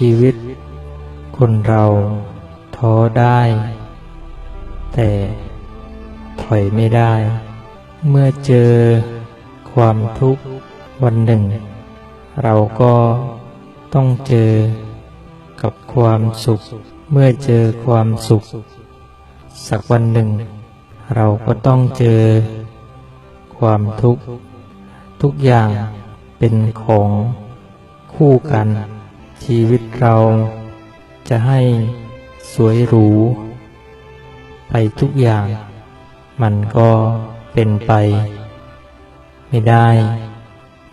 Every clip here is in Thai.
ชีวิตคนเราท้อได้แต่ถอยไม่ได้เมื่อเจอความทุกข์วันหนึ่งเราก็ต้องเจอกับความสุขเมื่อเจอความสุขสักวันหนึ่งเราก็ต้องเจอความทุกข์ทุกอย่างเป็นของคู่กันชีวิตเราจะให้สวยหรูไปทุกอย่างมันก็เป็นไปไม่ได้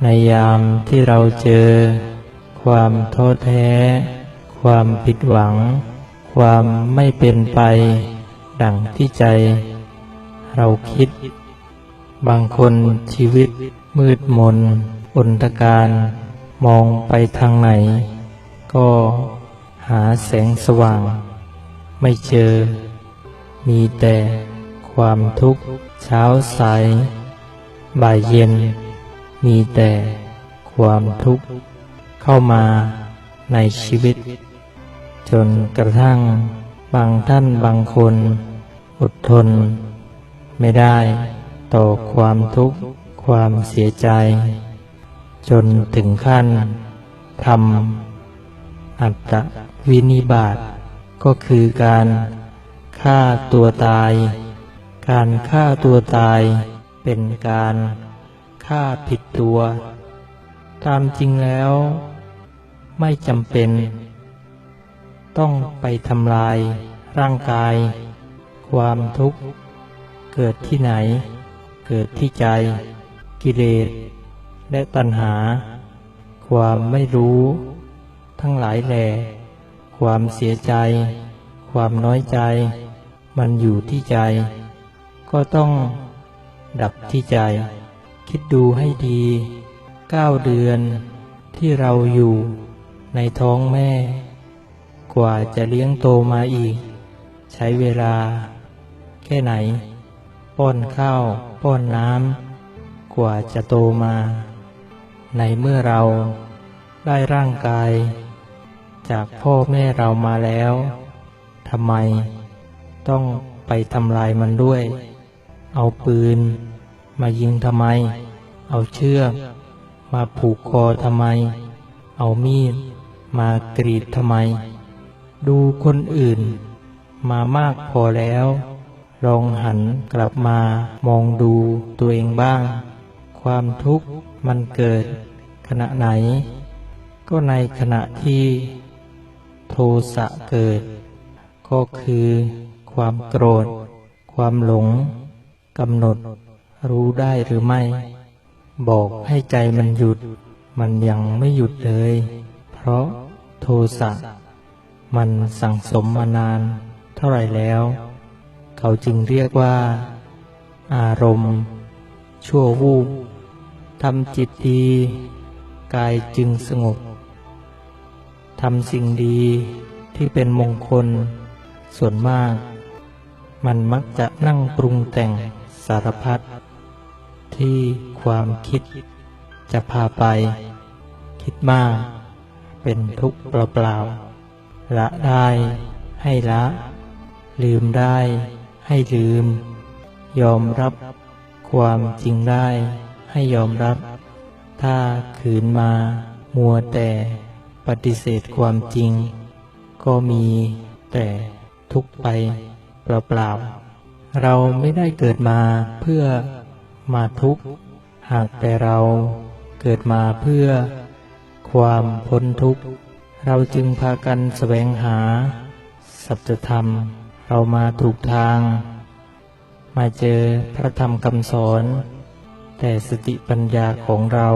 ในยามที่เราเจอความท้อแท้ความผิดหวังความไม่เป็นไปดังที่ใจเราคิดบางคนชีวิตมืดมนอนตการมองไปทางไหนก็หาแสงสว่างไม่เจอมีแต่ความทุกข์เช้าสายบ่ายเย็นมีแต่ความทุกข์เข้ามาในชีวิตจนกระทั่งบางท่านบางคนอดทนไม่ได้ต่อความทุกข์ความเสียใจจนถึงขั้นทำอัตตวินิบาตก็คือการฆ่าตัวตายการฆ่าตัวตายเป็นการฆ่าผิดตัวตามจริงแล้วไม่จำเป็นต้องไปทำลายร่างกายความทุกข์เกิดที่ไหนเกิดที่ใจกิเลสและตัณหาความไม่รู้ทั้งหลายแหล่ความเสียใจความน้อยใจมันอยู่ที่ใจก็ต้องดับที่ใจคิดดูให้ดี9 เดือนที่เราอยู่ในท้องแม่กว่าจะเลี้ยงโตมาอีกใช้เวลาแค่ไหนป้อนข้าวป้อนน้ำกว่าจะโตมาในเมื่อเราได้ร่างกายจากพ่อแม่เรามาแล้วทำไมต้องไปทำลายมันด้วยเอาปืนมายิงทำไมเอาเชือกมาผูกคอทำไมเอามีดมากรีดทำไมดูคนอื่นมามากพอแล้วลองหันกลับมามองดูตัวเองบ้างความทุกข์มันเกิดขณะไหนก็ในขณะที่โทสะเกิดก็คือความโกรธความหลงกำหนดรู้ได้หรือไม่บอกให้ใจมันหยุดมันยังไม่หยุดเลยเพราะโทสะมันสั่งสมมานานเท่าไหร่แล้วเขาจึงเรียกว่าอารมณ์ชั่ววูบทำจิตดีกายจึงสงบทำสิ่งดีที่เป็นมงคลส่วนมากมันมักจะนั่งปรุงแต่งสารพัดที่ความคิดจะพาไปคิดมากเป็นทุกข์เปล่าๆละได้ให้ละลืมได้ให้ลืมยอมรับความจริงได้ให้ยอมรับถ้าขืนมามัวแต่ปฏิเสธความจริงก็มีแต่ทุกข์ไปเปล่าๆเราไม่ได้เกิดมาเพื่อมาทุกข์หากแต่เราเกิดมาเพื่อความพ้นทุกข์เราจึงพากันแสวงหาสัจธรรมเรามาถูกทางมาเจอพระธรรมคำสอนแต่สติปัญญาของเรา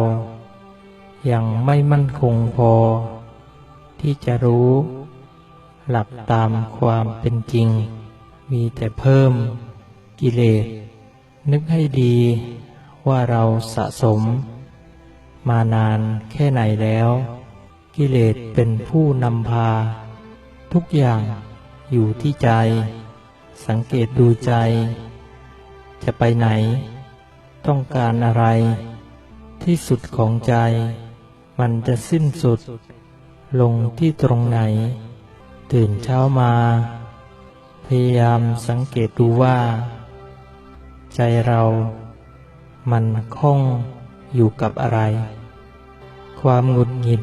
ยังไม่มั่นคงพอที่จะรู้หลักตามความเป็นจริงมีแต่เพิ่มกิเลสนึกให้ดีว่าเราสะสมมานานแค่ไหนแล้วกิเลสเป็นผู้นำพาทุกอย่างอยู่ที่ใจสังเกตดูใจจะไปไหนต้องการอะไรที่สุดของใจมันจะสิ้นสุด ลงที่ตรงไหน ตื่นเช้ามา พยายามสังเกตดูว่า ใจเรามันคล้องอยู่กับอะไร ความหงุดหงิด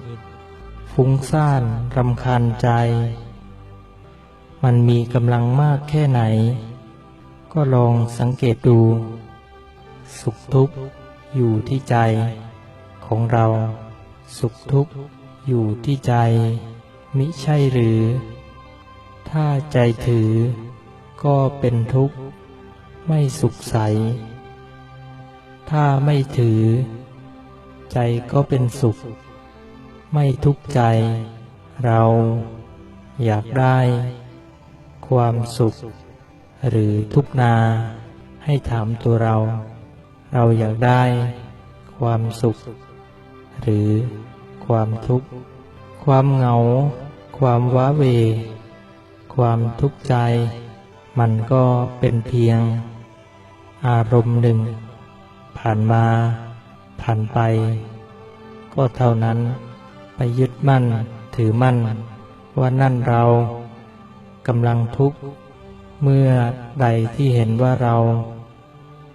ฟุ้งซ่านรำคาญใจ มันมีกำลังมากแค่ไหน ก็ลองสังเกตดู สุขทุกข์อยู่ที่ใจของเรา สุขทุกข์อยู่ที่ใจ มิใช่หรือ ถ้าใจถือก็เป็นทุกข์ไม่สุขใส ถ้าไม่ถือ ใจก็เป็นสุขไม่ทุกข์ใจ เราอยากได้ความสุขหรือทุกข์นา ให้ถามตัวเรา เราอยากได้ความสุขหรือความทุกข์ ความเหงา ความว้าเหว ความทุกข์ใจ มันก็เป็นเพียงอารมณ์หนึ่ง ผ่านมาผ่านไป ก็เท่านั้น ไปยึดมั่นถือมั่นว่านั่นเรากำลังทุกข์เมื่อใดที่เห็นว่าเรา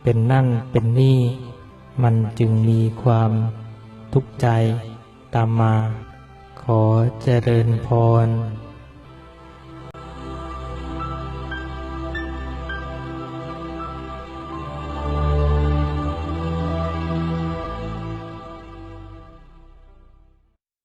เป็นนั่นเป็นนี่ มันจึงมีความทุกข์ใจตามมา ขอเจริญพร